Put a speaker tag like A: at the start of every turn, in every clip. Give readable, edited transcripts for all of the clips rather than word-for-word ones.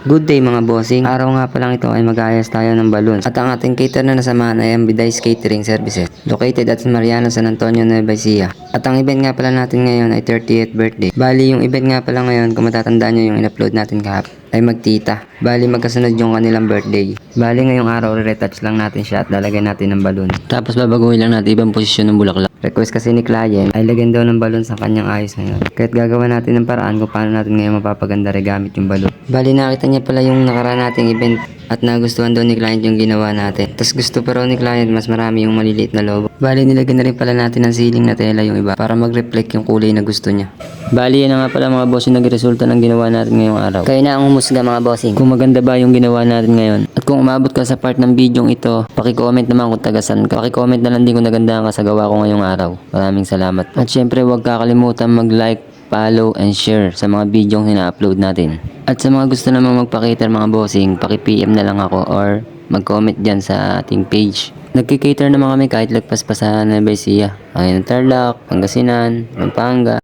A: Good day mga bossing. Araw nga pa lang ito ay mag-aayos tayo ng balloons. At ang ating cater na nasamahan ay ang Biday's Catering Services. Located at Mariano, San Antonio, Nueva Ecija. At ang event nga pala natin ngayon ay 30th birthday. Bali yung event nga pala ngayon, kung matatandaan nyo yung in-upload natin kahapon, ay magtita. Bali magkasunod yung kanilang birthday. Bali ngayong araw retouch lang natin siya at lalagay natin ng balloon. Tapos babaguhin lang natin ibang posisyon ng bulaklak. Request kasi ni client ay lagyan daw ng balloon sa kanyang ayos ngayon. Kaya't gagawa natin ng paraan kung paano natin ngayon mapapaganda gamit yung balloon. Bali nakita niya pala yung nakaraan nating event at nagustuhan daw ni client yung ginawa natin. Tapos gusto pa raw ni client mas marami yung maliliit na logo. Bali nilagyan na rin pala natin ng ceiling na tela yung iba para mag-reflect yung kulay na gusto niya. Bali yan na nga pala mga boss yung nagresulta ng ginawa natin ngayong araw. Kayo na ang humusga mga bossing kung maganda ba yung ginawa natin ngayon. At kung umabot ka sa part ng video ito, paki-comment naman kung tagasan ka. Paki-comment na lang din kung nagandahan ka sa gawa ko ngayong araw. Maraming salamat. At syempre huwag kakalimutan mag-like, follow, and share sa mga video yung ina-upload natin. At sa mga gusto namang magpa-cater mga bossing, paki-PM na lang ako or mag-comment dyan sa ating page. Nagki-cater naman kami kahit lagpas pa sa Nueva Ecija, Ayun, Tarlac, Pangasinan, Pampanga.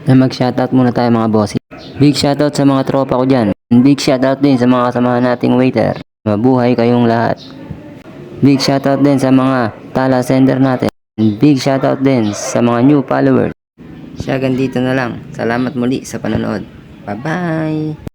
A: Na mag-shoutout muna tayo mga bossing. Big shoutout sa mga tropa ko dyan. Big shoutout din sa mga kasamahan nating waiter. Mabuhay kayong lahat. Big shoutout din sa mga tala sender natin. Big shoutout din sa mga new followers. Siya, ganito na lang. Salamat muli sa panonood. Bye-bye!